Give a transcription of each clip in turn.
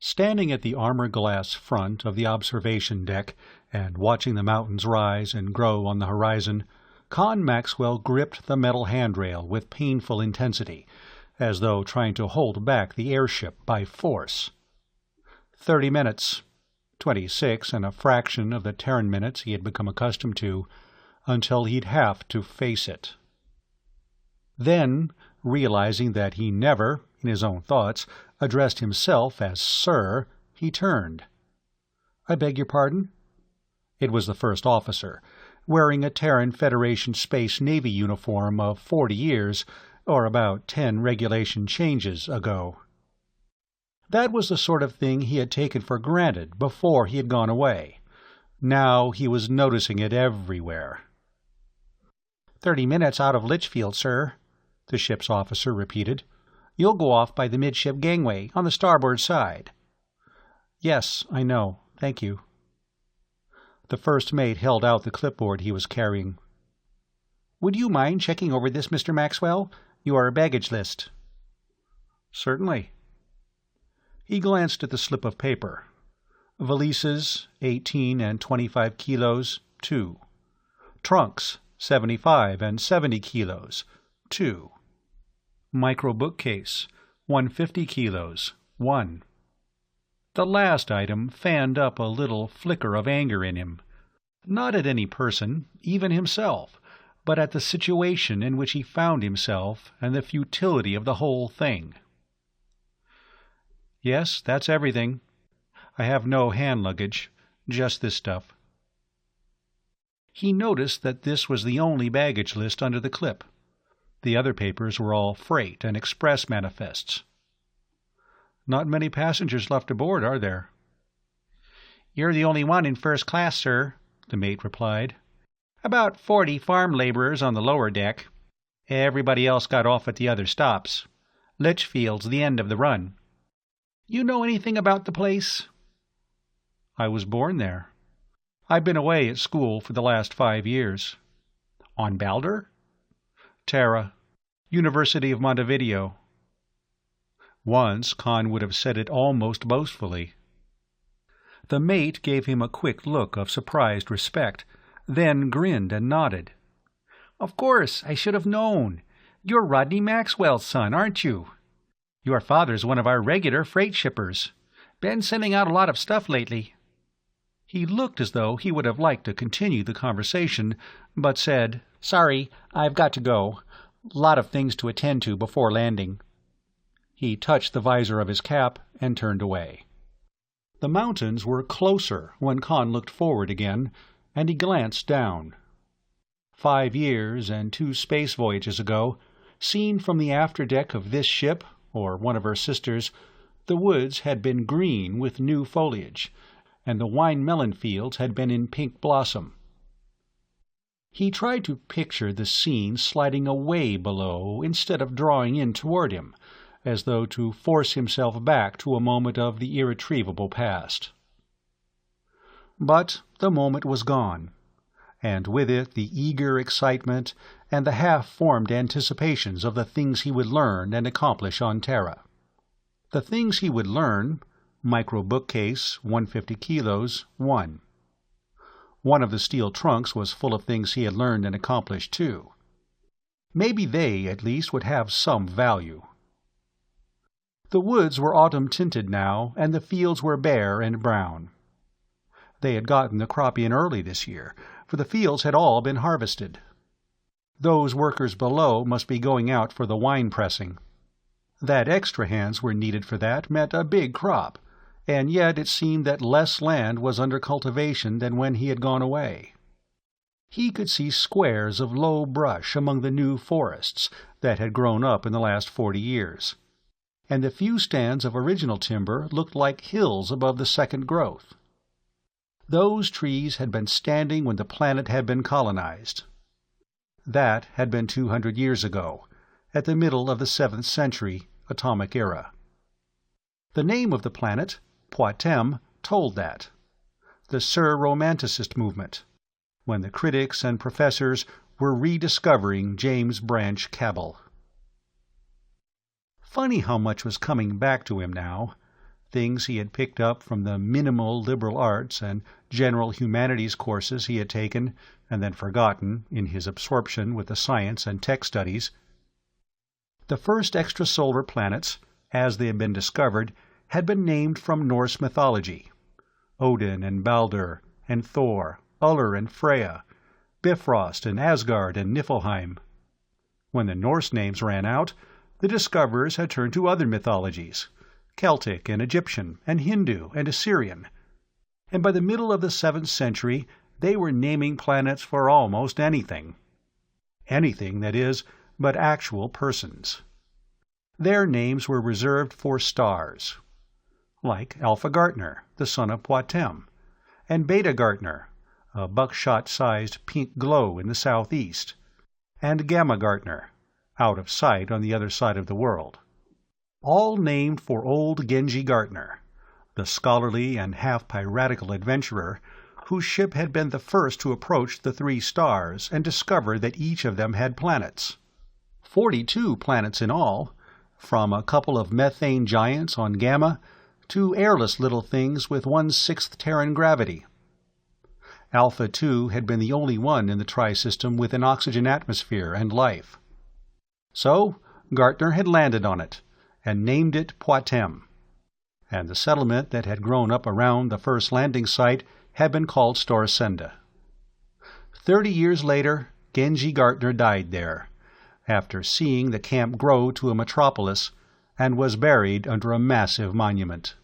Standing at the armor-glass front of the observation deck and watching the mountains rise and grow on the horizon, Con Maxwell gripped the metal handrail with painful intensity, as though trying to hold back the airship by force. 30 minutes, 26 and a fraction of the Terran minutes he had become accustomed to, until he'd have to face it. Then, realizing that he never, in his own thoughts, addressed himself as Sir, he turned. "I beg your pardon?" It was the first officer, wearing a Terran Federation Space Navy uniform of 40 years, or about 10 regulation changes ago. That was the sort of thing he had taken for granted before he had gone away. Now he was noticing it everywhere. 30 minutes out of Litchfield, sir," the ship's officer repeated. "You'll go off by the midship gangway on the starboard side." "Yes, I know. Thank you." The first mate held out the clipboard he was carrying. "Would you mind checking over this, Mr. Maxwell? Your baggage list." "Certainly." He glanced at the slip of paper. Valises, 18 and 25 kilos, 2. Trunks, 75 and 70 kilos, 2. Micro bookcase, 150 kilos, 1. The last item fanned up a little flicker of anger in him, not at any person, even himself, but at the situation in which he found himself and the futility of the whole thing. "Yes, that's everything. I have no hand luggage, just this stuff." He noticed that this was the only baggage list under the clip. The other papers were all freight and express manifests. "Not many passengers left aboard, are there?" "You're the only one in first class, sir," the mate replied. "About 40 farm laborers on the lower deck. Everybody else got off at the other stops. Litchfield's the end of the run. You know anything about the place?" "I was born there. I've been away at school for the last 5 years." "On Balder?" "Terra. University of Montevideo." Once Con would have said it almost boastfully. The mate gave him a quick look of surprised respect, then grinned and nodded. "Of course, I should have known. You're Rodney Maxwell's son, aren't you? Your father's one of our regular freight shippers. Been sending out a lot of stuff lately." He looked as though he would have liked to continue the conversation, but said, "Sorry, I've got to go. Lot of things to attend to before landing." He touched the visor of his cap and turned away. The mountains were closer when Con looked forward again, and he glanced down. 5 years and 2 space voyages ago, seen from the afterdeck of this ship, or one of her sisters, the woods had been green with new foliage, and the wine-melon fields had been in pink blossom. He tried to picture the scene sliding away below instead of drawing in toward him, as though to force himself back to a moment of the irretrievable past. But the moment was gone, and with it the eager excitement and the half-formed anticipations of the things he would learn and accomplish on Terra. The things he would learn: micro bookcase, 150 kilos, 1. One of the steel trunks was full of things he had learned and accomplished, too. Maybe they, at least, would have some value. The woods were autumn-tinted now, and the fields were bare and brown. They had gotten the crop in early this year, for the fields had all been harvested. Those workers below must be going out for the wine pressing. That extra hands were needed for that meant a big crop, and yet it seemed that less land was under cultivation than when he had gone away. He could see squares of low brush among the new forests that had grown up in the last 40 years, and the few stands of original timber looked like hills above the second growth. Those trees had been standing when the planet had been colonized. That had been 200 years ago, at the middle of the 7th century atomic era. The name of the planet, Poitem, told that. The Sur-Romanticist movement, when the critics and professors were rediscovering James Branch Cabell. Funny how much was coming back to him now. things he had picked up from the minimal liberal arts and general humanities courses he had taken and then forgotten in his absorption with the science and tech studies. The first extrasolar planets, as they had been discovered, had been named from Norse mythology: Odin and Baldur and Thor, Uller and Freya, Bifrost and Asgard and Niflheim. When the Norse names ran out, the discoverers had turned to other mythologies: Celtic and Egyptian and Hindu and Assyrian, and by the middle of the 7th century they were naming planets for almost anything. Anything, that is, but actual persons. Their names were reserved for stars, like Alpha Gartner, the son of Poitem, and Beta Gartner, a buckshot-sized pink glow in the southeast, and Gamma Gartner, out of sight on the other side of the world. All named for old Genji Gartner, the scholarly and half-piratical adventurer whose ship had been the first to approach the 3 stars and discover that each of them had planets. 42 planets in all, from a couple of methane giants on Gamma to airless little things with 1/6 Terran gravity. Alpha 2 had been the only one in the Tri-System with an oxygen atmosphere and life. So Gartner had landed on it and named it Poitem, and the settlement that had grown up around the first landing site had been called Storsenda. 30 years later, Genji Gartner died there, after seeing the camp grow to a metropolis, and was buried under a massive monument.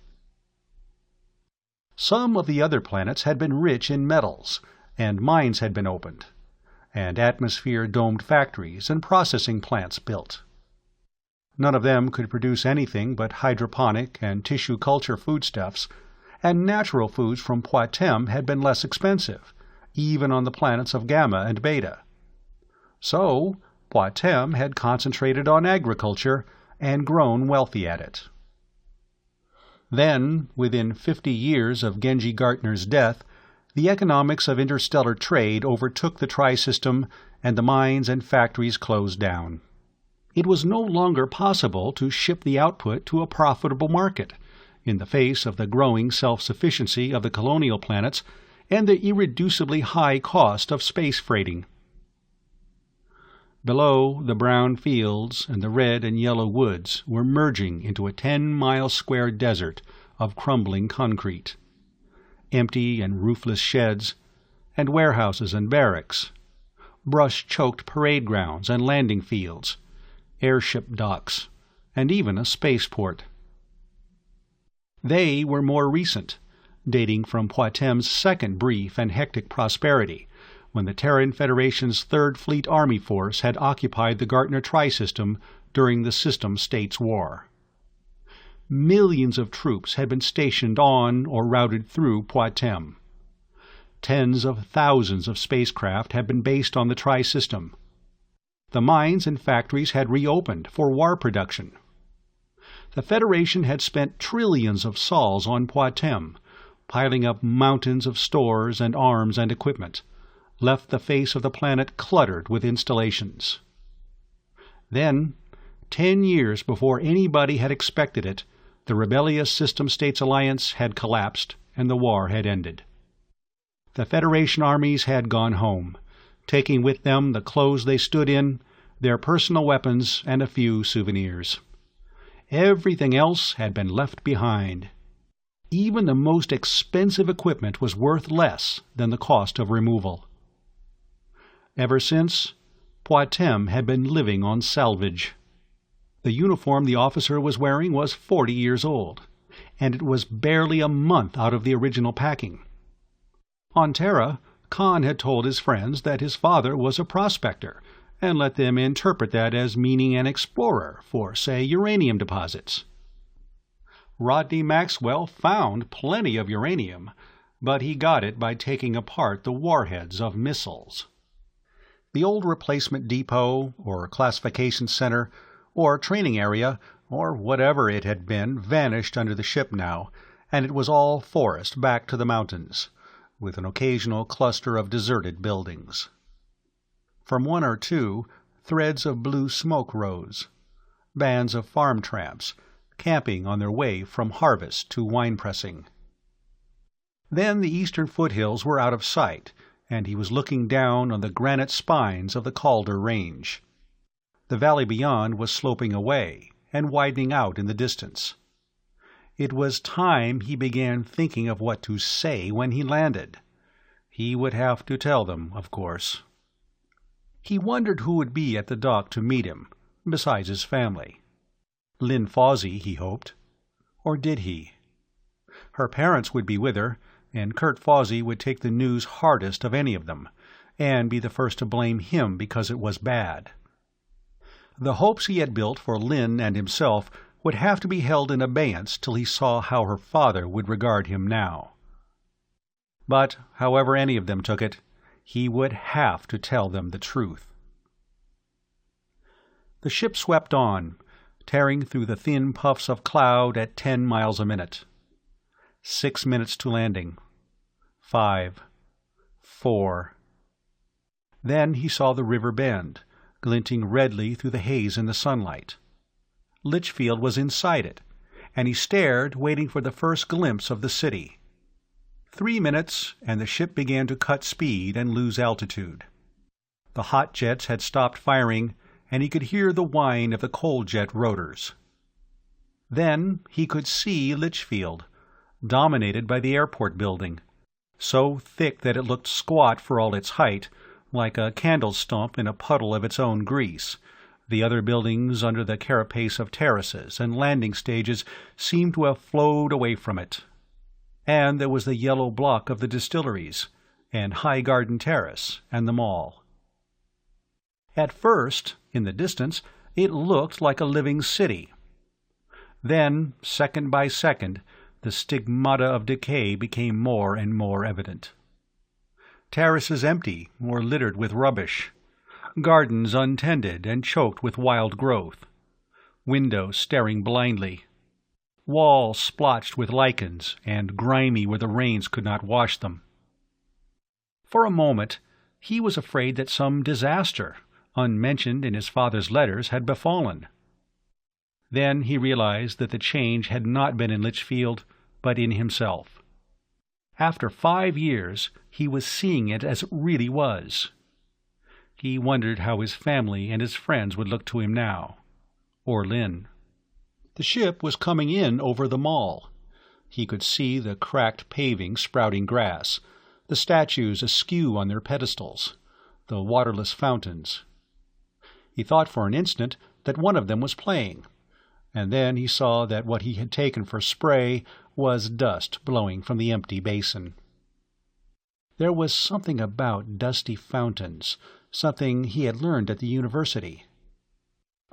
Some of the other planets had been rich in metals, and mines had been opened, and atmosphere-domed factories and processing plants built. None of them could produce anything but hydroponic and tissue culture foodstuffs, and natural foods from Poitem had been less expensive, even on the planets of Gamma and Beta. So Poitem had concentrated on agriculture and grown wealthy at it. Then, within 50 years of Genji Gartner's death, the economics of interstellar trade overtook the Tri-System, and the mines and factories closed down. It was no longer possible to ship the output to a profitable market, in the face of the growing self-sufficiency of the colonial planets and the irreducibly high cost of space freighting. Below, the brown fields and the red and yellow woods were merging into a 10-mile-square desert of crumbling concrete. Empty and roofless sheds, and warehouses and barracks, brush-choked parade grounds and landing fields, airship docks, and even a spaceport. They were more recent, dating from Poitem's second brief and hectic prosperity, when the Terran Federation's 3rd Fleet Army Force had occupied the Gartner Tri-System during the System States War. Millions of troops had been stationed on or routed through Poitem. Tens of thousands of spacecraft had been based on the Tri-System. The mines and factories had reopened for war production. The Federation had spent trillions of sols on Poitem, piling up mountains of stores and arms and equipment, left the face of the planet cluttered with installations. Then, 10 years before anybody had expected it, the rebellious System States Alliance had collapsed and the war had ended. The Federation armies had gone home, taking with them the clothes they stood in, their personal weapons, and a few souvenirs. Everything else had been left behind. Even the most expensive equipment was worth less than the cost of removal. Ever since, Poitem had been living on salvage. The uniform the officer was wearing was 40 years old, and it was barely a month out of the original packing. On Terra, Khan had told his friends that his father was a prospector, and let them interpret that as meaning an explorer for, say, uranium deposits. Rodney Maxwell found plenty of uranium, but he got it by taking apart the warheads of missiles. The old replacement depot, or classification center, or training area, or whatever it had been, vanished under the ship now, and it was all forest back to the mountains, with an occasional cluster of deserted buildings. From one or two, threads of blue smoke rose. Bands of farm tramps, camping on their way from harvest to wine-pressing. Then the eastern foothills were out of sight, and he was looking down on the granite spines of the Calder Range. The valley beyond was sloping away and widening out in the distance. It was time he began thinking of what to say when he landed. He would have to tell them, of course. He wondered who would be at the dock to meet him, besides his family. Lynn Fawsey, he hoped. Or did he? Her parents would be with her, and Kurt Fawsey would take the news hardest of any of them, and be the first to blame him because it was bad. The hopes he had built for Lynn and himself would have to be held in abeyance till he saw how her father would regard him now. But, however any of them took it, he would have to tell them the truth. The ship swept on, tearing through the thin puffs of cloud at 10 miles a minute. 6 minutes to landing. 5. 4. Then he saw the river bend, glinting redly through the haze in the sunlight. Litchfield was inside it, and he stared, waiting for the first glimpse of the city. 3 minutes, and the ship began to cut speed and lose altitude. The hot jets had stopped firing, and he could hear the whine of the cold jet rotors. Then he could see Litchfield, dominated by the airport building, so thick that it looked squat for all its height, like a candle stump in a puddle of its own grease. The other buildings under the carapace of terraces and landing stages seemed to have flowed away from it. And there was the yellow block of the distilleries, and High Garden Terrace, and the mall. At first, in the distance, it looked like a living city. Then, second by second, the stigmata of decay became more and more evident. Terraces empty or littered with rubbish, gardens untended and choked with wild growth, windows staring blindly, walls splotched with lichens and grimy where the rains could not wash them. For a moment he was afraid that some disaster, unmentioned in his father's letters, had befallen. Then he realized that the change had not been in Litchfield, but in himself. After 5 years, he was seeing it as it really was. He wondered how his family and his friends would look to him now. Or Lynn. The ship was coming in over the mall. He could see the cracked paving sprouting grass, the statues askew on their pedestals, the waterless fountains. He thought for an instant that one of them was playing, and then he saw that what he had taken for spray was dust blowing from the empty basin. There was something about dusty fountains, something he had learned at the university.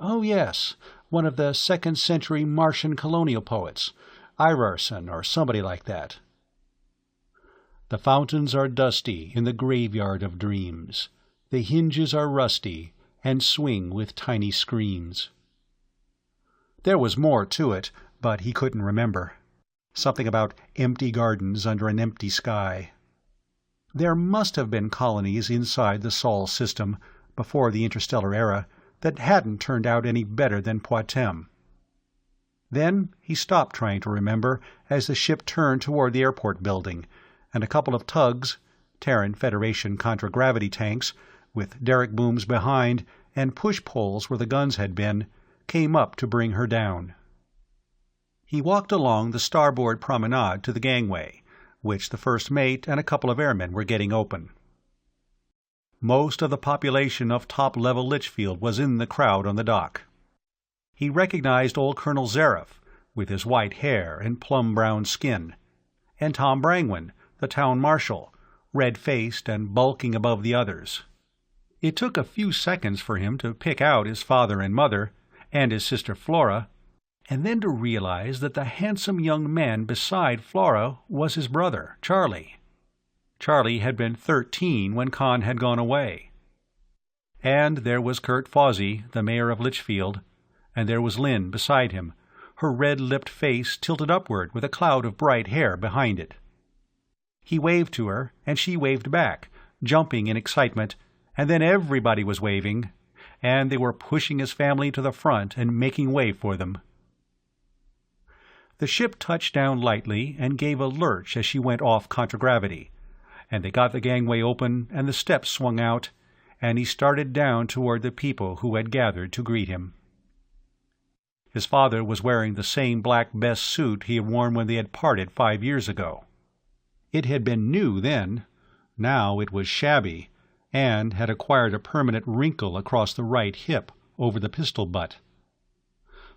Oh yes, one of the second-century Martian colonial poets, Irarson or somebody like that. The fountains are dusty in the graveyard of dreams. The hinges are rusty and swing with tiny screams. There was more to it, but he couldn't remember. Something about empty gardens under an empty sky. There must have been colonies inside the Sol system, before the interstellar era, that hadn't turned out any better than Poitem. Then he stopped trying to remember as the ship turned toward the airport building, and a couple of tugs, Terran Federation contragravity tanks, with derrick booms behind and push-poles where the guns had been, came up to bring her down. He walked along the starboard promenade to the gangway, which the first mate and a couple of airmen were getting open. Most of the population of top-level Litchfield was in the crowd on the dock. He recognized old Colonel Zareth, with his white hair and plum-brown skin, and Tom Brangwyn, the town marshal, red-faced and bulking above the others. It took a few seconds for him to pick out his father and mother, and his sister Flora, and then to realize that the handsome young man beside Flora was his brother, Charlie. Charlie had been 13 when Con had gone away. And there was Kurt Fawsey, the mayor of Litchfield, and there was Lynn beside him, her red-lipped face tilted upward with a cloud of bright hair behind it. He waved to her, and she waved back, jumping in excitement, and then everybody was waving, and they were pushing his family to the front and making way for them. The ship touched down lightly and gave a lurch as she went off contragravity, and they got the gangway open and the steps swung out, and he started down toward the people who had gathered to greet him. His father was wearing the same black best suit he had worn when they had parted 5 years ago. It had been new then. Now it was shabby, and had acquired a permanent wrinkle across the right hip, over the pistol butt.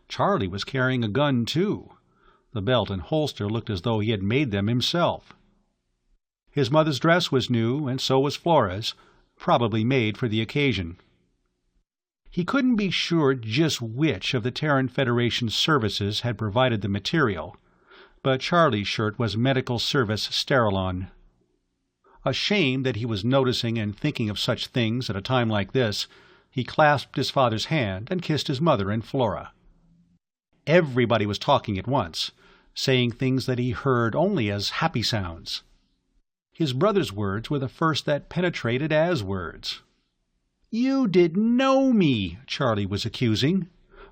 Charlie was carrying a gun, too. The belt and holster looked as though he had made them himself. His mother's dress was new, and so was Flora's, probably made for the occasion. He couldn't be sure just which of the Terran Federation services had provided the material, but Charlie's shirt was Medical Service Sterilon. Ashamed that he was noticing and thinking of such things at a time like this, he clasped his father's hand and kissed his mother and Flora. Everybody was talking at once, saying things that he heard only as happy sounds. His brother's words were the first that penetrated as words. "You didn't know me," Charlie was accusing.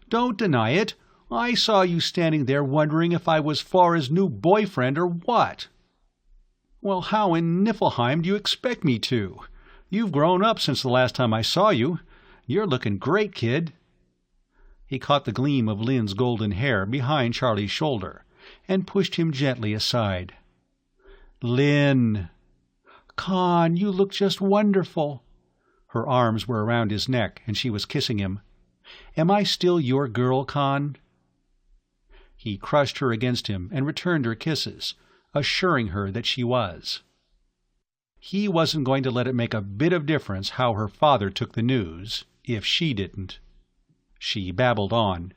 "Don't deny it. I saw you standing there wondering if I was Flora's new boyfriend or what." "Well, how in Niflheim do you expect me to? You've grown up since the last time I saw you. You're looking great, kid." He caught the gleam of Lynn's golden hair behind Charlie's shoulder and pushed him gently aside. "Lynn." "Con, you look just wonderful." Her arms were around his neck, and she was kissing him. "Am I still your girl, Con?" He crushed her against him and returned her kisses, assuring her that she was. He wasn't going to let it make a bit of difference how her father took the news, if she didn't. She babbled on.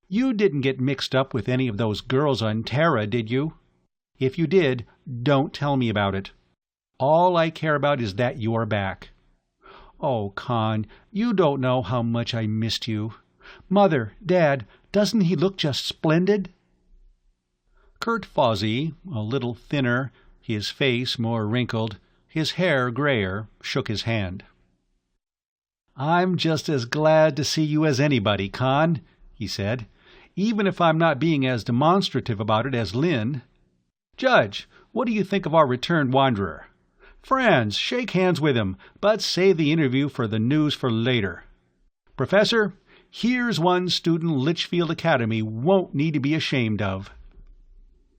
"You didn't get mixed up with any of those girls on Terra, did you? If you did, don't tell me about it. All I care about is that you're back. Oh, Con, you don't know how much I missed you. Mother, Dad, doesn't he look just splendid?" Kurt Fawsey, a little thinner, his face more wrinkled, his hair grayer, shook his hand. "I'm just as glad to see you as anybody, Con," he said, "even if I'm not being as demonstrative about it as Lynn. Judge, what do you think of our returned wanderer? Friends, shake hands with him, but save the interview for the news for later. Professor, here's one student Litchfield Academy won't need to be ashamed of."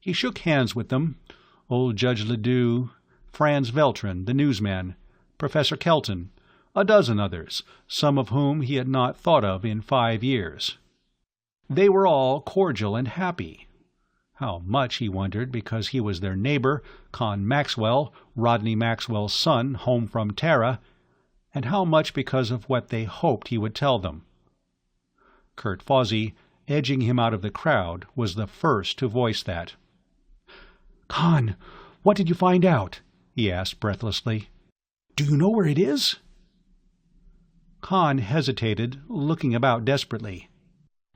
He shook hands with them, old Judge Ledoux, Franz Veltrin, the newsman, Professor Kelton, a dozen others, some of whom he had not thought of in 5 years. They were all cordial and happy. How much, he wondered, because he was their neighbor, Con Maxwell, Rodney Maxwell's son, home from Terra, and how much because of what they hoped he would tell them. Kurt Fawsey, edging him out of the crowd, was the first to voice that. "Con, what did you find out?" he asked breathlessly. "Do you know where it is?" Con hesitated, looking about desperately.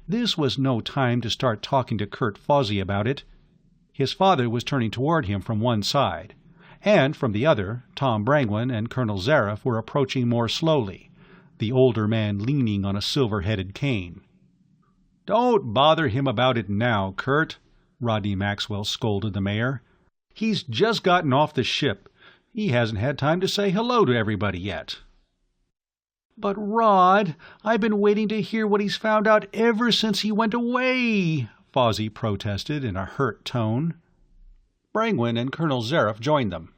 This was no time to start talking to Kurt Fawsey about it. His father was turning toward him from one side, and from the other Tom Brangwyn and Colonel Zareff were approaching more slowly, the older man leaning on a silver-headed cane. "Don't bother him about it now, Kurt," Rodney Maxwell scolded the mayor. "He's just gotten off the ship. He hasn't had time to say hello to everybody yet." "But, Rod, I've been waiting to hear what he's found out ever since he went away," Fawsey protested in a hurt tone. Brangwyn and Colonel Zareff joined them.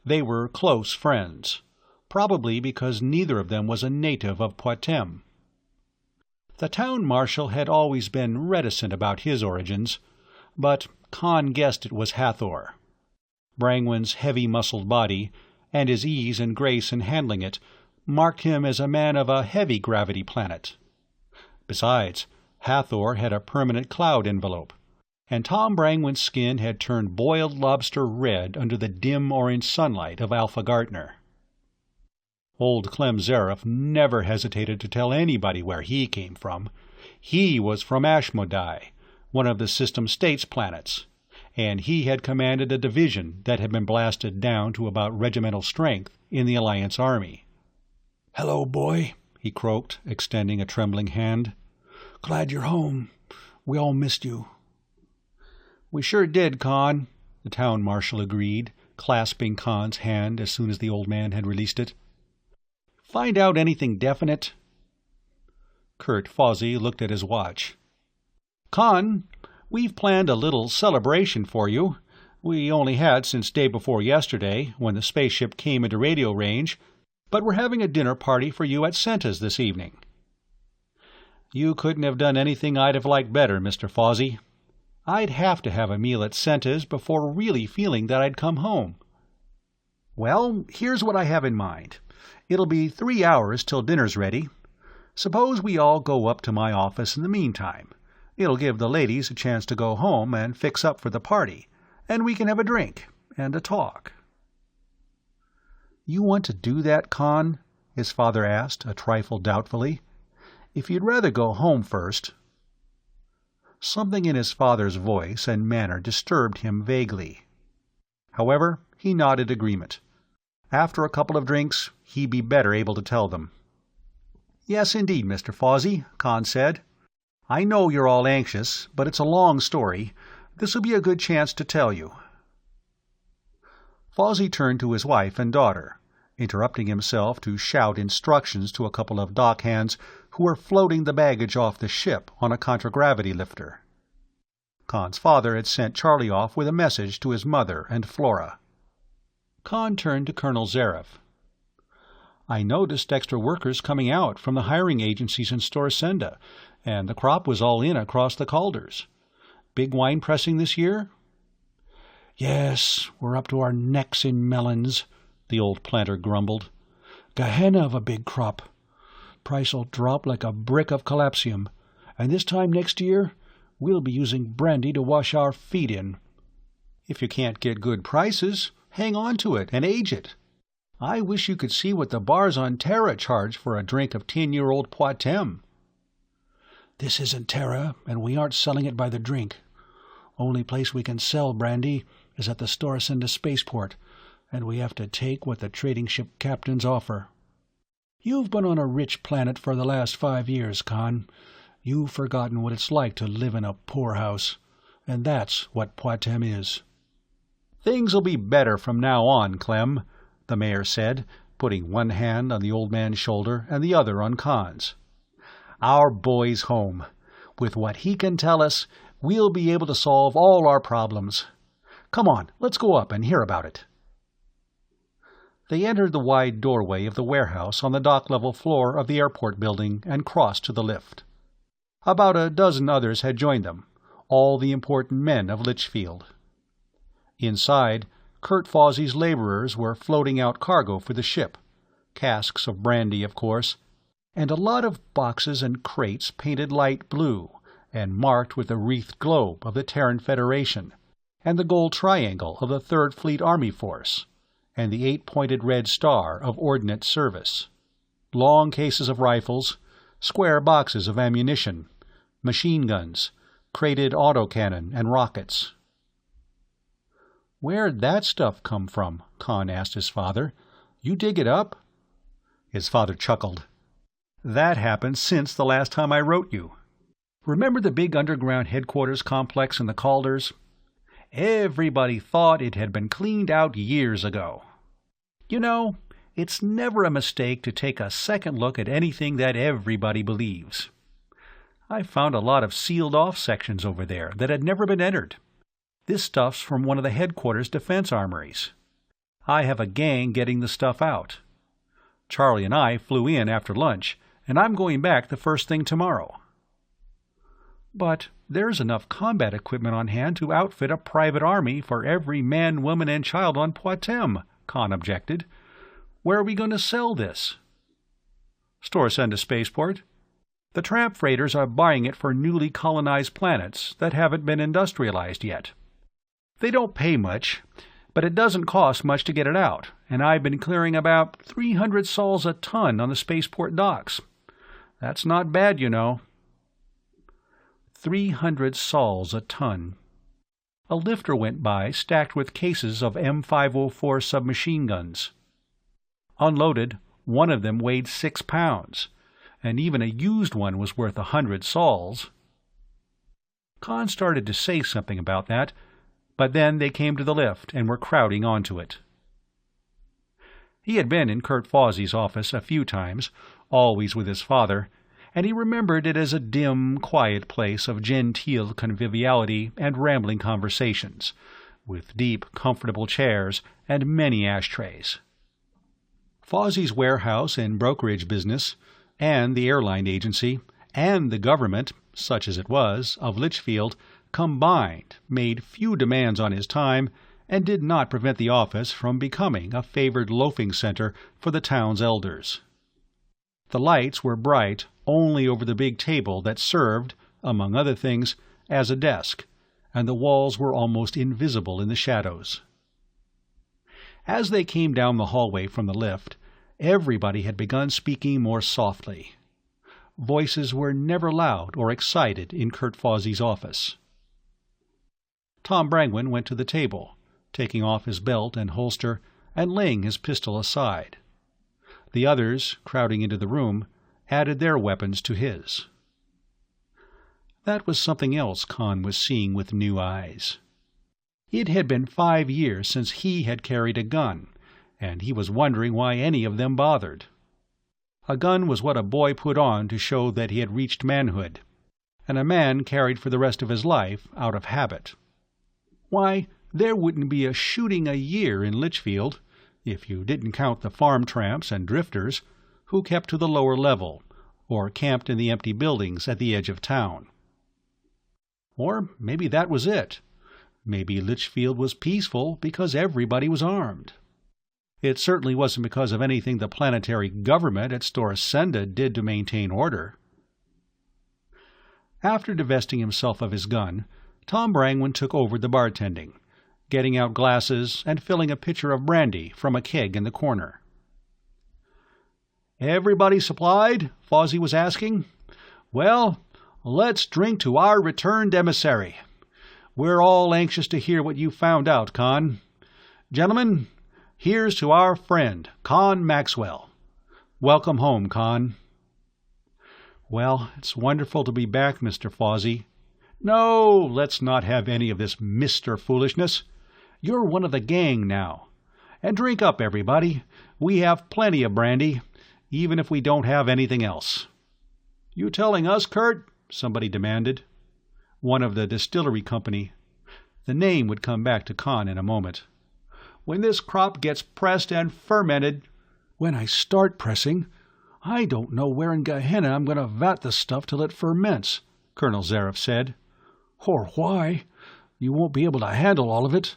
They were close friends, probably because neither of them was a native of Poitem. The town marshal had always been reticent about his origins, but Con guessed it was Hathor. Brangwyn's heavy-muscled body, and his ease and grace in handling it, marked him as a man of a heavy-gravity planet. Besides, Hathor had a permanent cloud envelope, and Tom Brangwyn's skin had turned boiled lobster red under the dim orange sunlight of Alpha Gartner. Old Clem Zareff never hesitated to tell anybody where he came from. He was from Ashmodai, one of the System States planets, and he had commanded a division that had been blasted down to about regimental strength in the Alliance Army. "Hello, boy," he croaked, extending a trembling hand. "Glad you're home. We all missed you." "We sure did, Con," the town marshal agreed, clasping Con's hand as soon as the old man had released it. "Find out anything definite?" Kurt Fawsey looked at his watch. "Con, we've planned a little celebration for you. We only had since day before yesterday, when the spaceship came into radio range, but we're having a dinner party for you at Senta's this evening." "You couldn't have done anything I'd have liked better, Mr. Fawsey. I'd have to have a meal at Senta's before really feeling that I'd come home." "Well, here's what I have in mind. It'll be 3 hours till dinner's ready. Suppose we all go up to my office in the meantime. It'll give the ladies a chance to go home and fix up for the party, and we can have a drink and a talk." "You want to do that, Con?" his father asked, a trifle doubtfully. "If you'd rather go home first—" Something in his father's voice and manner disturbed him vaguely. However, he nodded agreement. After a couple of drinks, he'd be better able to tell them. "Yes, indeed, Mr. Fawsey," Con said. "I know you're all anxious, but it's a long story. This'll be a good chance to tell you." Fawsey turned to his wife and daughter, interrupting himself to shout instructions to a couple of dock hands who were floating the baggage off the ship on a contragravity lifter. Con's father had sent Charlie off with a message to his mother and Flora. Con turned to Colonel Zareff. "I noticed extra workers coming out from the hiring agencies in Storsenda, and the crop was all in across the Calders. Big wine pressing this year?" "Yes, we're up to our necks in melons," the old planter grumbled. "Gehenna of a big crop. Price'll drop like a brick of collapsium, and this time next year we'll be using brandy to wash our feet in." "If you can't get good prices, hang on to it and age it. I wish you could see what the bars on Terra charge for a drink of 10-year-old Poitem." "This isn't Terra, and we aren't selling it by the drink. Only place we can sell brandy is at the Storsenda spaceport, and we have to take what the trading ship captains offer. You've been on a rich planet for the last 5 years, Con. You've forgotten what it's like to live in a poorhouse, and that's what Poitem is." "Things'll be better from now on, Clem," the mayor said, putting one hand on the old man's shoulder and the other on Con's. "Our boy's home. With what he can tell us, we'll be able to solve all our problems. Come on, let's go up and hear about it." They entered the wide doorway of the warehouse on the dock-level floor of the airport building and crossed to the lift. About a dozen others had joined them, all the important men of Litchfield. Inside, Kurt Fawsey's laborers were floating out cargo for the ship, casks of brandy, of course, and a lot of boxes and crates painted light blue and marked with the wreathed globe of the Terran Federation, and the gold triangle of the 3rd Fleet Army Force, and the 8-pointed red star of Ordnance Service. Long cases of rifles, square boxes of ammunition, machine guns, crated autocannon and rockets. "Where'd that stuff come from?" Con asked his father. "You dig it up?" His father chuckled. "That happened since the last time I wrote you. Remember the big underground headquarters complex in the Calders? Everybody thought it had been cleaned out years ago. You know, it's never a mistake to take a second look at anything that everybody believes. I found a lot of sealed-off sections over there that had never been entered. This stuff's from one of the headquarters defense armories. I have a gang getting the stuff out. Charlie and I flew in after lunch, and I'm going back the first thing tomorrow." "But there's enough combat equipment on hand to outfit a private army for every man, woman, and child on Poitem," Con objected. "Where are we going to sell this?" "Storsenda Spaceport. The tramp freighters are buying it for newly colonized planets that haven't been industrialized yet. They don't pay much, but it doesn't cost much to get it out, and I've been clearing about 300 sols a ton on the spaceport docks. That's not bad, you know." 300 sols a ton. A lifter went by stacked with cases of M504 submachine guns. Unloaded, one of them weighed 6 pounds, and even a used one was worth 100 sols. Con started to say something about that, but then they came to the lift and were crowding onto it. He had been in Kurt Fawsey's office a few times, always with his father, and he remembered it as a dim, quiet place of genteel conviviality and rambling conversations, with deep, comfortable chairs and many ashtrays. Fawsey's warehouse and brokerage business, and the airline agency, and the government, such as it was, of Litchfield, combined made few demands on his time and did not prevent the office from becoming a favored loafing center for the town's elders. The lights were bright only over the big table that served, among other things, as a desk, and the walls were almost invisible in the shadows. As they came down the hallway from the lift, everybody had begun speaking more softly. Voices were never loud or excited in Kurt Fawsey's office. Tom Brangwyn went to the table, taking off his belt and holster and laying his pistol aside. The others, crowding into the room, added their weapons to his. That was something else Con was seeing with new eyes. It had been 5 years since he had carried a gun, and he was wondering why any of them bothered. A gun was what a boy put on to show that he had reached manhood, and a man carried for the rest of his life out of habit. Why, there wouldn't be a shooting a year in Litchfield, if you didn't count the farm tramps and drifters who kept to the lower level, or camped in the empty buildings at the edge of town. Or maybe that was it. Maybe Litchfield was peaceful because everybody was armed. It certainly wasn't because of anything the planetary government at Storsenda did to maintain order. After divesting himself of his gun, Tom Brangwyn took over the bartending, getting out glasses and filling a pitcher of brandy from a keg in the corner. "Everybody supplied?" Fawsey was asking. "Well, let's drink to our returned emissary. We're all anxious to hear what you found out, Con. Gentlemen, here's to our friend, Con Maxwell. Welcome home, Con." "Well, it's wonderful to be back, Mr. Fawsey." "No, let's not have any of this Mr. foolishness. You're one of the gang now. And drink up, everybody. We have plenty of brandy, even if we don't have anything else." "You telling us, Kurt?" somebody demanded. One of the distillery company. The name would come back to Con in a moment. "When this crop gets pressed and fermented—" "When I start pressing, I don't know where in Gehenna I'm going to vat the stuff till it ferments," Colonel Zareff said. "Or why. You won't be able to handle all of it."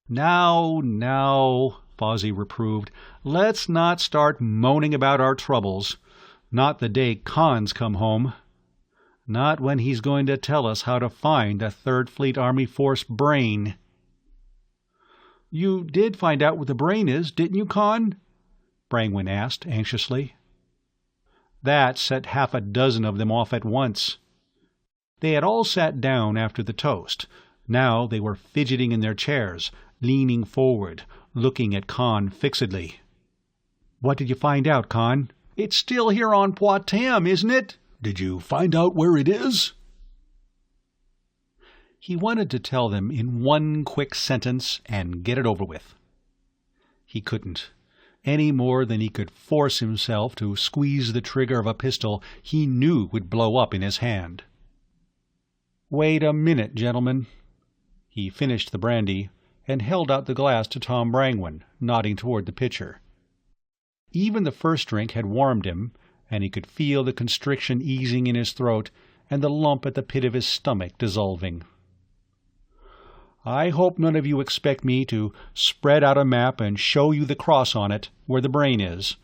Now, Fawsey reproved. "Let's not start moaning about our troubles. Not the day Con's come home. Not when he's going to tell us how to find the 3rd Fleet Army Force brain." "You did find out what the brain is, didn't you, Con?" Brangwyn asked anxiously. That set half a dozen of them off at once. They had all sat down after the toast. Now they were fidgeting in their chairs, leaning forward, looking at Con fixedly. "What did you find out, Con?" "It's still here on Poitem, isn't it?" "Did you find out where it is?" He wanted to tell them in one quick sentence and get it over with. He couldn't, any more than he could force himself to squeeze the trigger of a pistol he knew would blow up in his hand. "Wait a minute, gentlemen." He finished the brandy and held out the glass to Tom Brangwyn, nodding toward the pitcher. Even the first drink had warmed him, and he could feel the constriction easing in his throat and the lump at the pit of his stomach dissolving. "I hope none of you expect me to spread out a map and show you the cross on it where the brain is.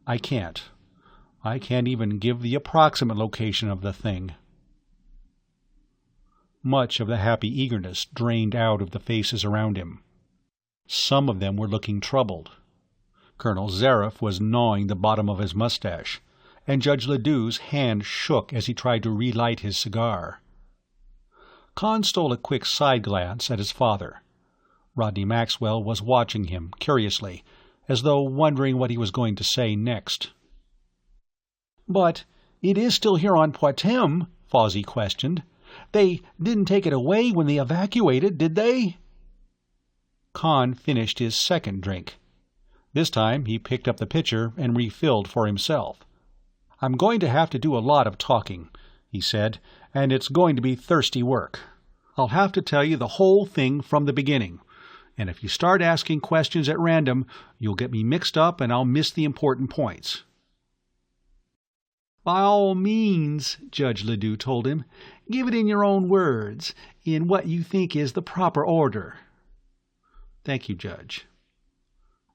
I can't. I can't even give the approximate location of the thing." Much of the happy eagerness drained out of the faces around him. Some of them were looking troubled. Colonel Zareff was gnawing the bottom of his mustache, and Judge Ledoux's hand shook as he tried to relight his cigar. Con stole a quick side glance at his father. Rodney Maxwell was watching him curiously, as though wondering what he was going to say next. "But it is still here on Poitem?" Fawsey questioned. They didn't take it away when they evacuated, did they?" Con finished his second drink. This time he picked up the pitcher and refilled for himself. "I'm going to have to do a lot of talking," he said, "and it's going to be thirsty work. I'll have to tell you the whole thing from the beginning, and if you start asking questions at random, you'll get me mixed up and I'll miss the important points." "By all means," Judge Ledoux told him. "Give it in your own words, in what you think is the proper order." "Thank you, Judge."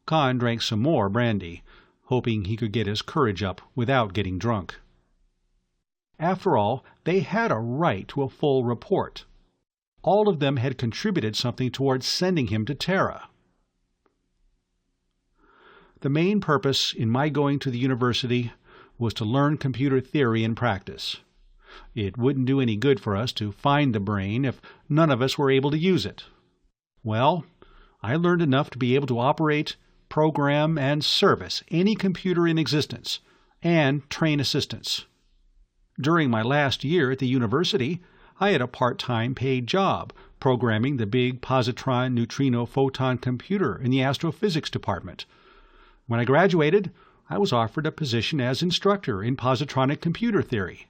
Con drank some more brandy, hoping he could get his courage up without getting drunk. After all, they had a right to a full report. All of them had contributed something towards sending him to Terra. "The main purpose in my going to the university was to learn computer theory and practice. It wouldn't do any good for us to find the brain if none of us were able to use it. Well, I learned enough to be able to operate, program, and service any computer in existence, and train assistants. During my last year at the university, I had a part-time paid job programming the big positron neutrino photon computer in the astrophysics department. When I graduated, I was offered a position as instructor in positronic computer theory."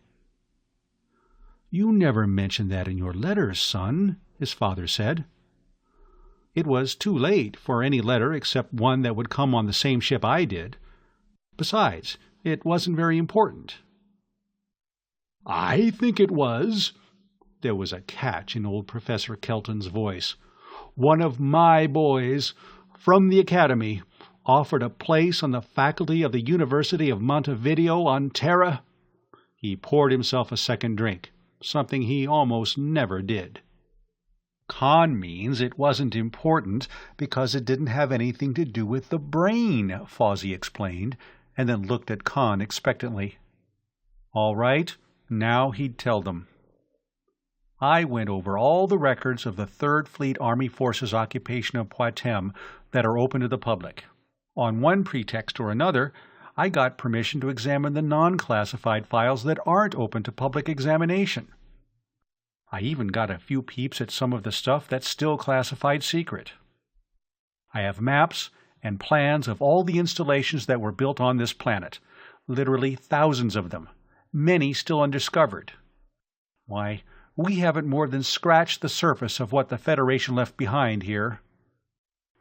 "You never mentioned that in your letters, son," his father said. "It was too late for any letter except one that would come on the same ship I did. Besides, it wasn't very important." "I think it was." There was a catch in old Professor Kelton's voice. "One of my boys, from the Academy, offered a place on the faculty of the University of Montevideo on Terra." He poured himself a second drink, something he almost never did. "Con means it wasn't important because it didn't have anything to do with the brain," Fawsey explained, and then looked at Con expectantly. All right, now he'd tell them. "I went over all the records of the 3rd Fleet Army Forces occupation of Poitem that are open to the public. On one pretext or another, I got permission to examine the non-classified files that aren't open to public examination. I even got a few peeps at some of the stuff that's still classified secret. I have maps and plans of all the installations that were built on this planet, literally thousands of them, many still undiscovered. Why, we haven't more than scratched the surface of what the Federation left behind here.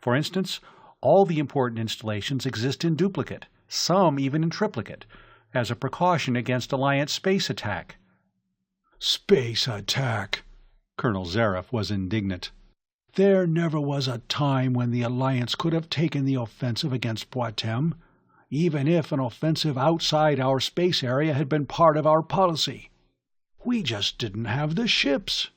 For instance, all the important installations exist in duplicate, some even in triplicate, as a precaution against Alliance space attack." "Space attack!" Colonel Zareff was indignant. "There never was a time when the Alliance could have taken the offensive against Poitem, even if an offensive outside our space area had been part of our policy. We just didn't have the ships.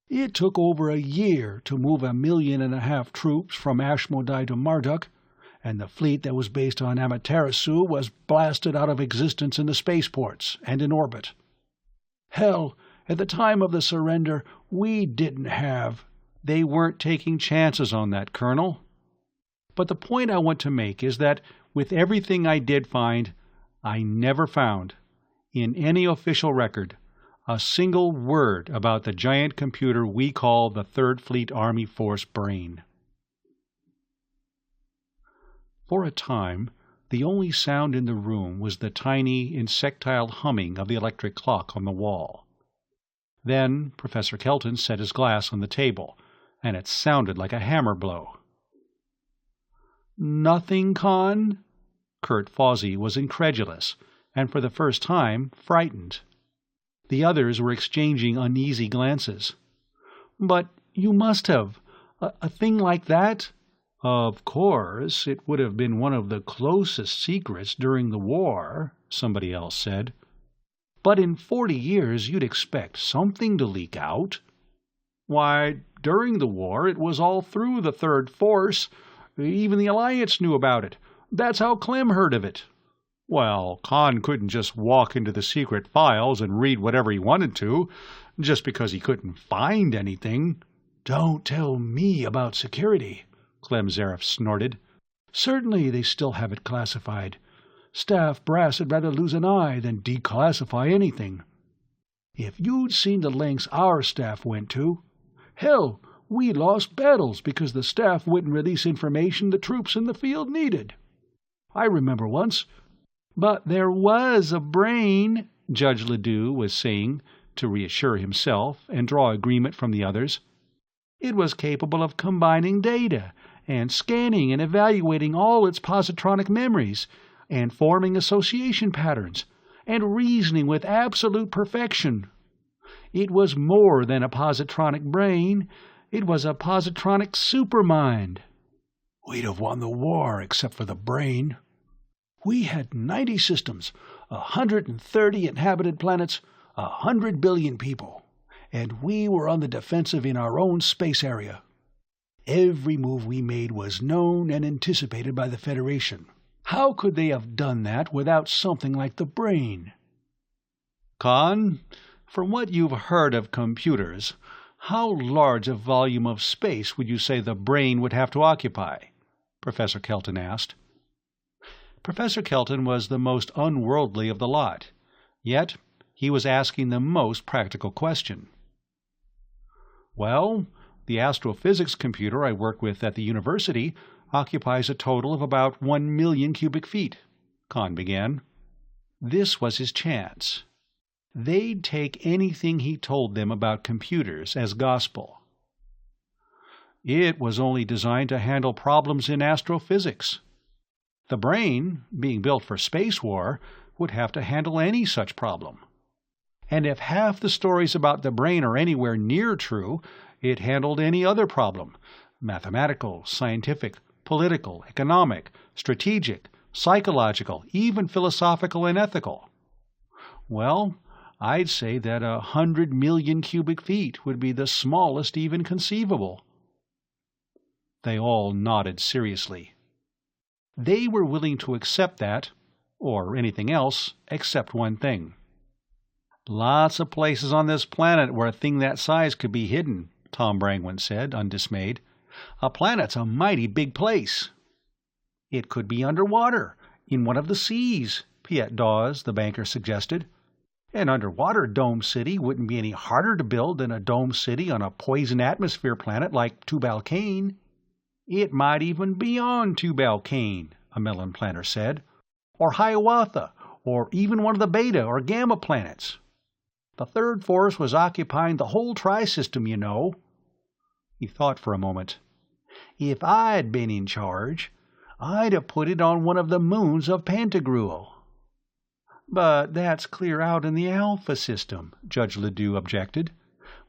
It took over a year to move 1.5 million troops from Ashmodai to Marduk, and the fleet that was based on Amaterasu was blasted out of existence in the spaceports and in orbit. Hell, at the time of the surrender, we didn't have—" "They weren't taking chances on that, Colonel. But the point I want to make is that with everything I did find, I never found, in any official record, a single word about the giant computer we call the 3rd Fleet Army Force brain." For a time, the only sound in the room was the tiny, insectile humming of the electric clock on the wall. Then Professor Kelton set his glass on the table, and it sounded like a hammer blow. "Nothing, Con?" Kurt Fawsey was incredulous, and for the first time frightened. The others were exchanging uneasy glances. "But you must have. A thing like that?" "Of course, it would have been one of the closest secrets during the war," somebody else said. "But in 40 years you'd expect something to leak out." "Why, during the war it was all through the 3rd Force. Even the Alliance knew about it. That's how Clem heard of it." "Well, Con couldn't just walk into the secret files and read whatever he wanted to, just because he couldn't find anything." "Don't tell me about security," Clem Zareff snorted. "Certainly they still have it classified. Staff brass would rather lose an eye than declassify anything." If you'd seen the lengths our staff went to, hell, we lost battles because the staff wouldn't release information the troops in the field needed. I remember once. But there was a brain, Judge Ledoux was saying, to reassure himself and draw agreement from the others. It was capable of combining data and scanning and evaluating all its positronic memories and forming association patterns and reasoning with absolute perfection. It was more than a positronic brain. It was a positronic supermind. We'd have won the war except for the brain. We had 90 systems, 130 inhabited planets, 100 billion people, and we were on the defensive in our own space area. Every move we made was known and anticipated by the Federation. How could they have done that without something like the brain? Con, from what you've heard of computers, how large a volume of space would you say the brain would have to occupy? Professor Kelton asked. Professor Kelton was the most unworldly of the lot, yet he was asking the most practical question. Well, the astrophysics computer I work with at the university occupies a total of about 1 million cubic feet, Kahn began. This was his chance. They'd take anything he told them about computers as gospel. It was only designed to handle problems in astrophysics. The brain, being built for space war, would have to handle any such problem. And if half the stories about the brain are anywhere near true, it handled any other problem, mathematical, scientific, political, economic, strategic, psychological, even philosophical and ethical. Well, I'd say that 100 million cubic feet would be the smallest even conceivable. They all nodded seriously. They were willing to accept that, or anything else, except one thing. Lots of places on this planet where a thing that size could be hidden, Tom Brangwyn said, undismayed. A planet's a mighty big place. It could be underwater, in one of the seas, Piet Dawes, the banker, suggested. An underwater dome city wouldn't be any harder to build than a dome city on a poison atmosphere planet like Tubal-Cain. It might even be on Tubal-Cain, a melon planter said, or Hiawatha, or even one of the beta or gamma planets. The third force was occupying the whole tri-system, you know. He thought for a moment. If I'd been in charge, I'd have put it on one of the moons of Pantagruel. But that's clear out in the Alpha system, Judge Ledoux objected.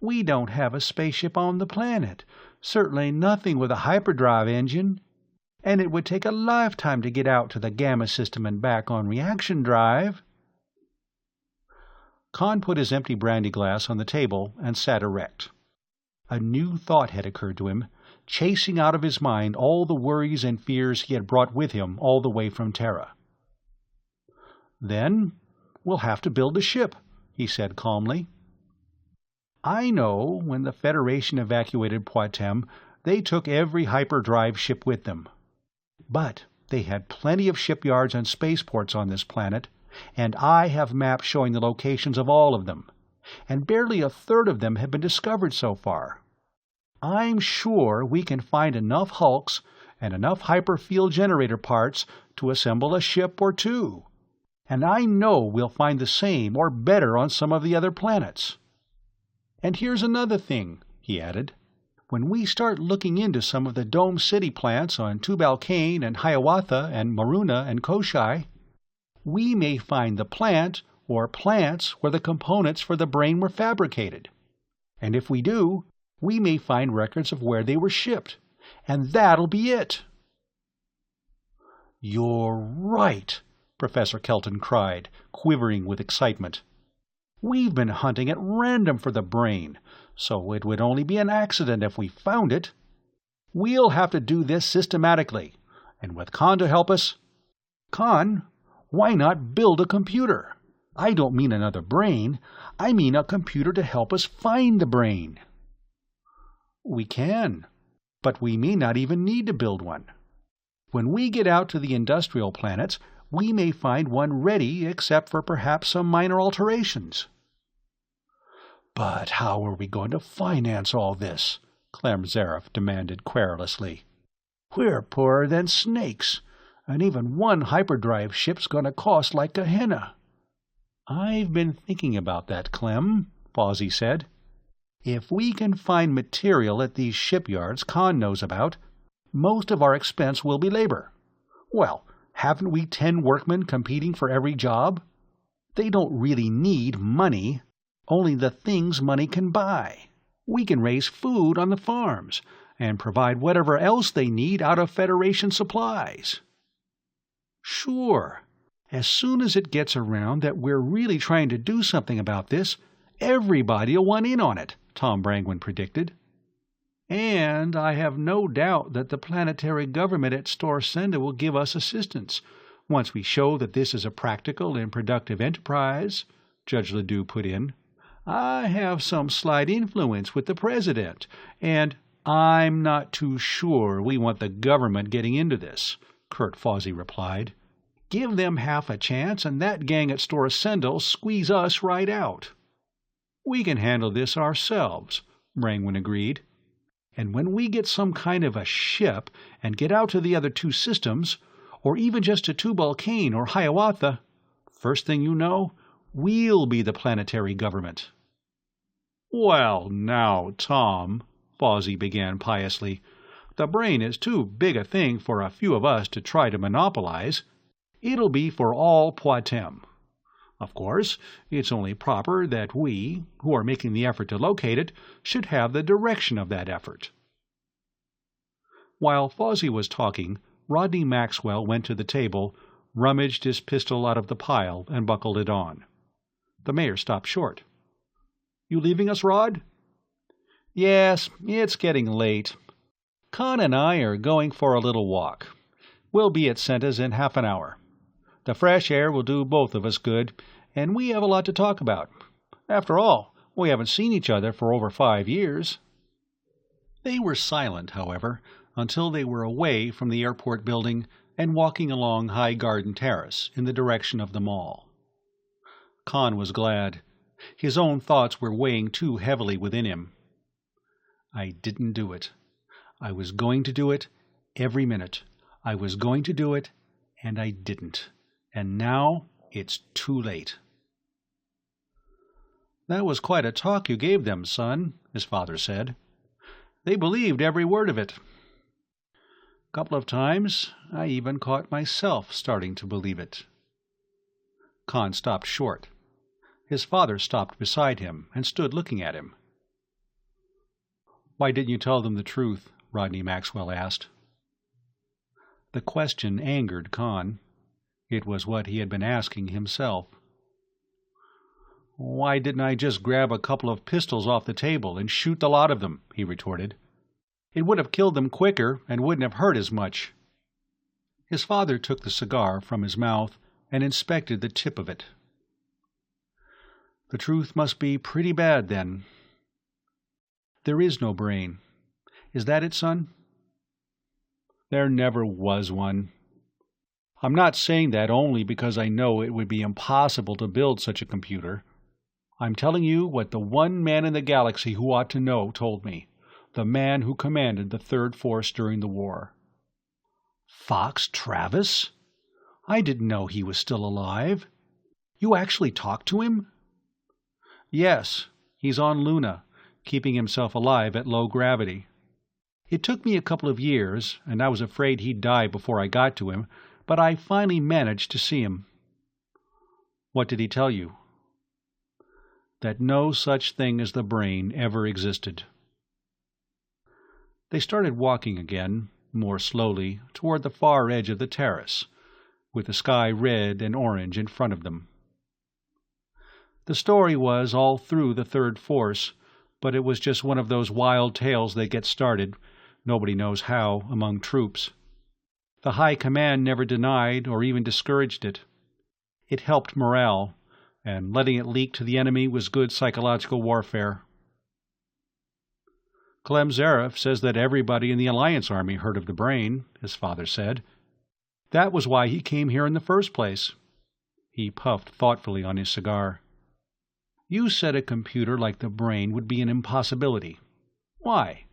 We don't have a spaceship on the planet, certainly nothing with a hyperdrive engine, and it would take a lifetime to get out to the Gamma system and back on reaction drive. Kahn put his empty brandy glass on the table and sat erect. A new thought had occurred to him, chasing out of his mind all the worries and fears he had brought with him all the way from Terra. Then we'll have to build a ship, he said calmly. I know when the Federation evacuated Poitem, they took every hyperdrive ship with them. But they had plenty of shipyards and spaceports on this planet, and I have maps showing the locations of all of them, and barely a third of them have been discovered so far. I'm sure we can find enough hulks and enough hyperfield generator parts to assemble a ship or two, and I know we'll find the same or better on some of the other planets. And here's another thing, he added. When we start looking into some of the Dome City plants on Tubal-Cain and Hiawatha and Maruna and Koshai, we may find the plant or plants where the components for the brain were fabricated. And if we do, we may find records of where they were shipped. And that'll be it. You're right, Professor Kelton cried, quivering with excitement. We've been hunting at random for the brain, so it would only be an accident if we found it. We'll have to do this systematically, and with Kahn to help us. Kahn, why not build a computer? I don't mean another brain. I mean a computer to help us find the brain. We can, but we may not even need to build one. When we get out to the industrial planets, we may find one ready except for perhaps some minor alterations. But how are we going to finance all this? Clem Zareth demanded querulously. We're poorer than snakes, and even one hyperdrive ship's going to cost like a henna. I've been thinking about that, Clem, Fawsey said. If we can find material at these shipyards Khan knows about, most of our expense will be labor. Well, haven't we 10 workmen competing for every job? They don't really need money, only the things money can buy. We can raise food on the farms and provide whatever else they need out of Federation supplies. Sure, as soon as it gets around that we're really trying to do something about this, everybody'll want in on it, Tom Brangwyn predicted. And I have no doubt that the planetary government at Storsenda will give us assistance, once we show that this is a practical and productive enterprise, Judge Ledoux put in. I have some slight influence with the president, and I'm not too sure we want the government getting into this, Kurt Fawsey replied. Give them half a chance, and that gang at Storsenda'll squeeze us right out. We can handle this ourselves, Brangwyn agreed. And when we get some kind of a ship and get out to the other 2 systems, or even just to Tubal-Cain or Hiawatha, first thing you know, we'll be the planetary government. Well, now, Tom, Fawsey began piously, the brain is too big a thing for a few of us to try to monopolize. It'll be for all Poitem. Of course, it's only proper that we, who are making the effort to locate it, should have the direction of that effort. While Fawsey was talking, Rodney Maxwell went to the table, rummaged his pistol out of the pile, and buckled it on. The mayor stopped short. You leaving us, Rod? Yes, it's getting late. Con and I are going for a little walk. We'll be at Senta's in half an hour. The fresh air will do both of us good, and we have a lot to talk about. After all, we haven't seen each other for over 5 years. They were silent, however, until they were away from the airport building and walking along High Garden Terrace in the direction of the mall. Con was glad. His own thoughts were weighing too heavily within him. I didn't do it. I was going to do it every minute. I was going to do it, and I didn't. And now it's too late. That was quite a talk you gave them, son, his father said. They believed every word of it. A couple of times I even caught myself starting to believe it. Con stopped short. His father stopped beside him and stood looking at him. Why didn't you tell them the truth? Rodney Maxwell asked. The question angered Con. It was what he had been asking himself. Why didn't I just grab a couple of pistols off the table and shoot the lot of them? He retorted. It would have killed them quicker and wouldn't have hurt as much. His father took the cigar from his mouth and inspected the tip of it. The truth must be pretty bad, then. There is no brain. Is that it, son? There never was one. I'm not saying that only because I know it would be impossible to build such a computer. I'm telling you what the one man in the galaxy who ought to know told me, the man who commanded the Third Force during the war. Fox Travis? I didn't know he was still alive. You actually talked to him? Yes, he's on Luna, keeping himself alive at low gravity. It took me a couple of years, and I was afraid he'd die before I got to him, but I finally managed to see him. What did he tell you? That no such thing as the brain ever existed. They started walking again, more slowly, toward the far edge of the terrace, with the sky red and orange in front of them. The story was all through the Third Force, but it was just one of those wild tales that get started, nobody knows how, among troops. The High Command never denied or even discouraged it. It helped morale, and letting it leak to the enemy was good psychological warfare. Clem Zareth says that everybody in the Alliance Army heard of the brain, his father said. That was why he came here in the first place. He puffed thoughtfully on his cigar. You said a computer like the brain would be an impossibility. Why?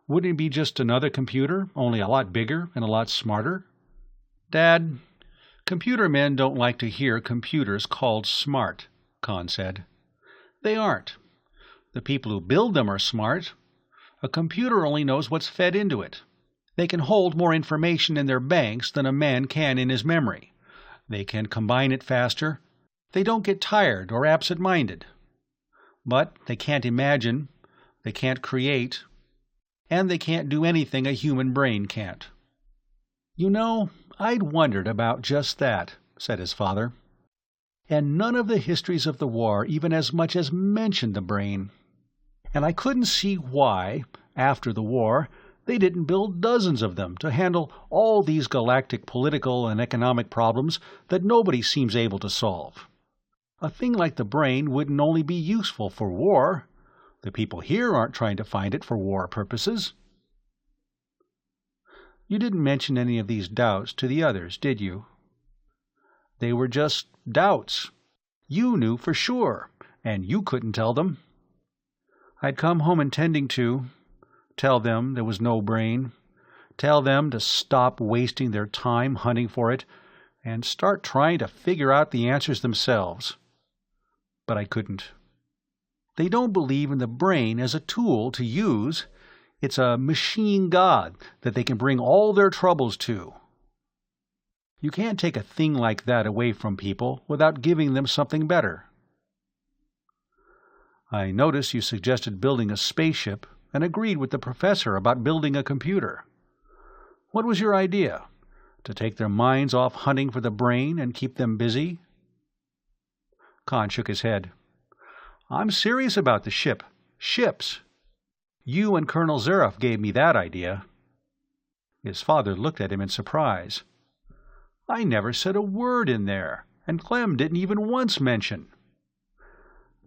Wouldn't it be just another computer, only a lot bigger and a lot smarter? Dad, computer men don't like to hear computers called smart, Kahn said. They aren't. The people who build them are smart. A computer only knows what's fed into it. They can hold more information in their banks than a man can in his memory. They can combine it faster. They don't get tired or absent-minded. But they can't imagine, they can't create, and they can't do anything a human brain can't. You know, I'd wondered about just that, said his father. And none of the histories of the war even as much as mentioned the brain. And I couldn't see why, after the war, they didn't build dozens of them to handle all these galactic political and economic problems that nobody seems able to solve. A thing like the brain wouldn't only be useful for war. The people here aren't trying to find it for war purposes. You didn't mention any of these doubts to the others, did you? They were just doubts. You knew for sure, and you couldn't tell them. I'd come home intending to. Tell them there was no brain. Tell them to stop wasting their time hunting for it and start trying to figure out the answers themselves. But I couldn't. They don't believe in the brain as a tool to use. It's a machine god that they can bring all their troubles to. You can't take a thing like that away from people without giving them something better. I noticed you suggested building a spaceship and agreed with the professor about building a computer. What was your idea? To take their minds off hunting for the brain and keep them busy? Kahn shook his head. I'm serious about the ship. Ships. You and Colonel Zaroff gave me that idea. His father looked at him in surprise. I never said a word in there, and Clem didn't even once mention.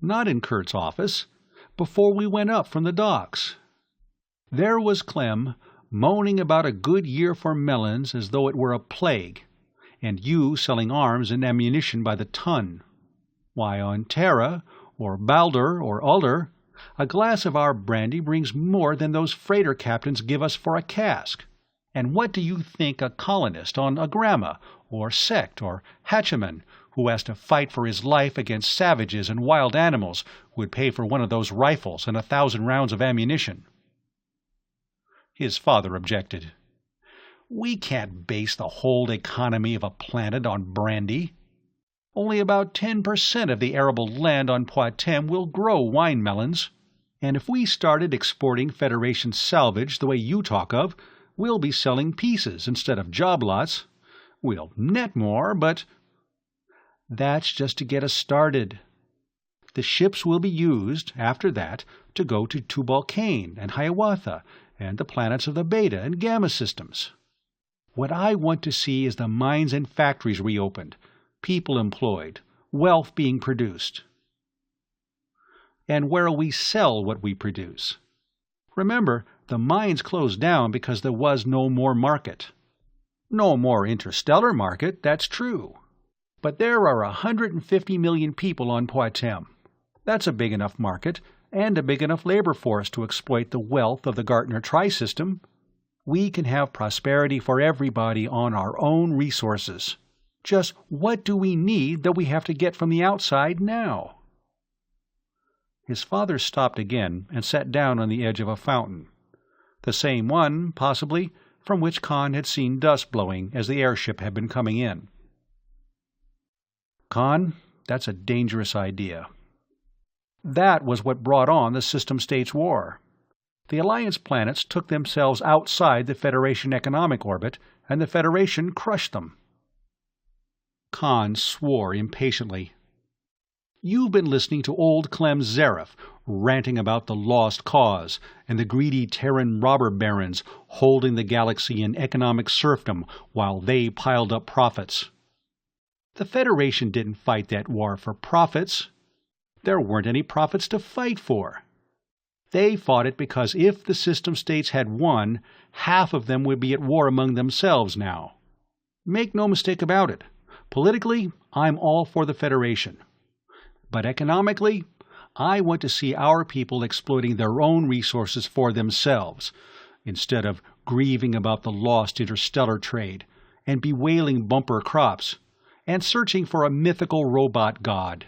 Not in Kurt's office. Before we went up from the docks. There was Clem, moaning about a good year for melons as though it were a plague, and you selling arms and ammunition by the ton. Why, on Terra, or Baldur, or Ulder, a glass of our brandy brings more than those freighter captains give us for a cask. And what do you think a colonist on Agrama, or Sect, or Hatchaman, who has to fight for his life against savages and wild animals, would pay for one of those rifles and 1,000 rounds of ammunition? His father objected. We can't base the whole economy of a planet on brandy. Only about 10% of the arable land on Poitem will grow wine melons, and if we started exporting Federation salvage the way you talk of, we'll be selling pieces instead of job lots. We'll net more, but that's just to get us started. The ships will be used, after that, to go to Tubal-Cain and Hiawatha and the planets of the Beta and Gamma systems. What I want to see is the mines and factories reopened, people employed, wealth being produced. And where'll we sell what we produce? Remember, the mines closed down because there was no more market. No more interstellar market, that's true. But there are 150 million people on Poitem. That's a big enough market, and a big enough labor force to exploit the wealth of the Gartner Tri-System. We can have prosperity for everybody on our own resources. Just what do we need that we have to get from the outside now? His father stopped again and sat down on the edge of a fountain. The same one, possibly, from which Kahn had seen dust blowing as the airship had been coming in. Kahn, that's a dangerous idea. That was what brought on the System States War. The Alliance planets took themselves outside the Federation economic orbit, and the Federation crushed them. Kahn swore impatiently. You've been listening to old Clem Zaroff, ranting about the lost cause, and the greedy Terran robber barons holding the galaxy in economic serfdom while they piled up profits. The Federation didn't fight that war for profits. There weren't any profits to fight for. They fought it because if the system states had won, half of them would be at war among themselves now. Make no mistake about it. Politically, I'm all for the Federation. But economically, I want to see our people exploiting their own resources for themselves, instead of grieving about the lost interstellar trade, and bewailing bumper crops, and searching for a mythical robot god.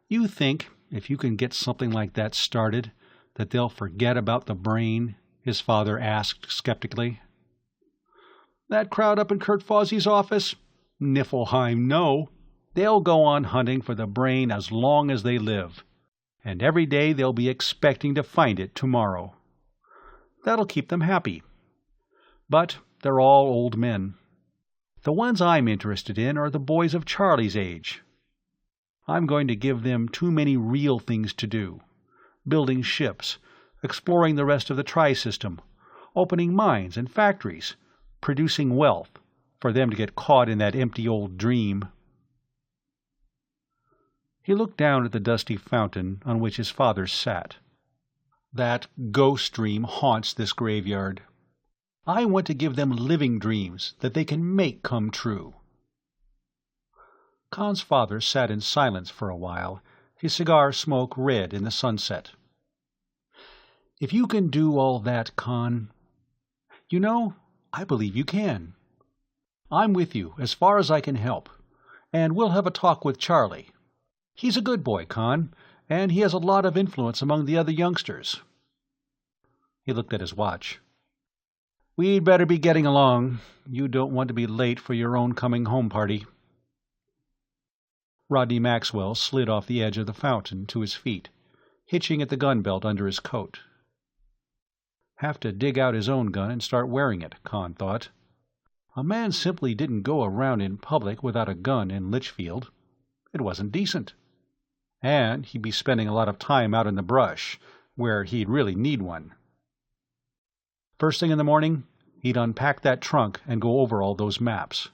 You think, if you can get something like that started, that they'll forget about the brain? His father asked skeptically. That crowd up in Kurt Fozzie's office? Niflheim, no. They'll go on hunting for the brain as long as they live, and every day they'll be expecting to find it tomorrow. That'll keep them happy. But they're all old men. The ones I'm interested in are the boys of Charlie's age. I'm going to give them too many real things to do. Building ships, exploring the rest of the tri-system, opening mines and factories, producing wealth, for them to get caught in that empty old dream. He looked down at the dusty fountain on which his father sat. That ghost dream haunts this graveyard. I want to give them living dreams that they can make come true. Khan's father sat in silence for a while, his cigar smoke red in the sunset. If you can do all that, Khan, you know, I believe you can. I'm with you as far as I can help, and we'll have a talk with Charlie. He's a good boy, Khan, and he has a lot of influence among the other youngsters. He looked at his watch. We'd better be getting along. You don't want to be late for your own coming-home party. Rodney Maxwell slid off the edge of the fountain to his feet, hitching at the gun belt under his coat. Have to dig out his own gun and start wearing it, Khan thought. A man simply didn't go around in public without a gun in Litchfield. It wasn't decent. And he'd be spending a lot of time out in the brush, where he'd really need one. First thing in the morning, he'd unpack that trunk and go over all those maps.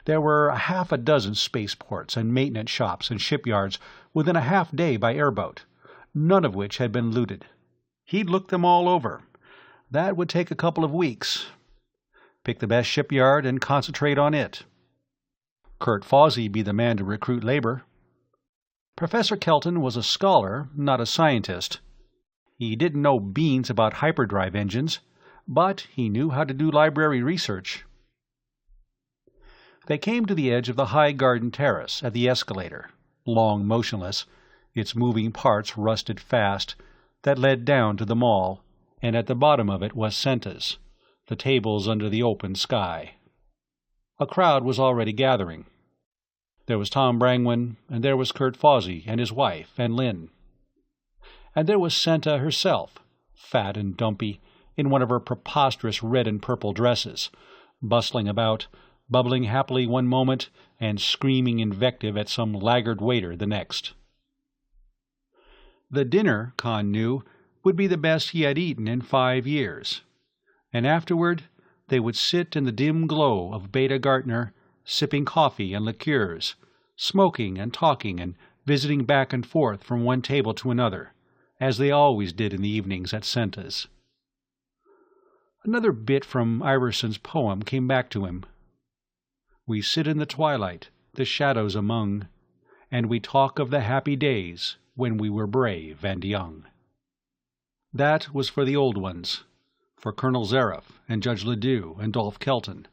There were half a dozen spaceports and maintenance shops and shipyards within a half day by airboat, none of which had been looted. He'd look them all over. That would take a couple of weeks. Pick the best shipyard and concentrate on it. Kurt Fawsey be the man to recruit labor. Professor Kelton was a scholar, not a scientist. He didn't know beans about hyperdrive engines, but he knew how to do library research. They came to the edge of the high garden terrace at the escalator, long motionless, its moving parts rusted fast, that led down to the mall, and at the bottom of it was Senta's, the tables under the open sky. A crowd was already gathering. There was Tom Brangwyn, and there was Kurt Fawsey and his wife, and Lynn. And there was Senta herself, fat and dumpy, in one of her preposterous red and purple dresses, bustling about, bubbling happily one moment and screaming invective at some laggard waiter the next. The dinner, Khan knew, would be the best he had eaten in 5 years, and afterward they would sit in the dim glow of Beta Gartner, sipping coffee and liqueurs, smoking and talking and visiting back and forth from one table to another, as they always did in the evenings at Senta's. Another bit from Iverson's poem came back to him. We sit in the twilight, the shadows among, and we talk of the happy days when we were brave and young. That was for the old ones, for Colonel Zareff and Judge Ledoux and Dolph Kelton,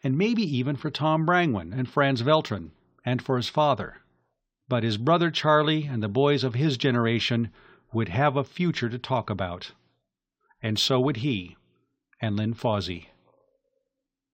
and maybe even for Tom Brangwyn and Franz Veltrin, and for his father. But his brother Charlie and the boys of his generation would have a future to talk about. And so would he, and Lynn Fawsey.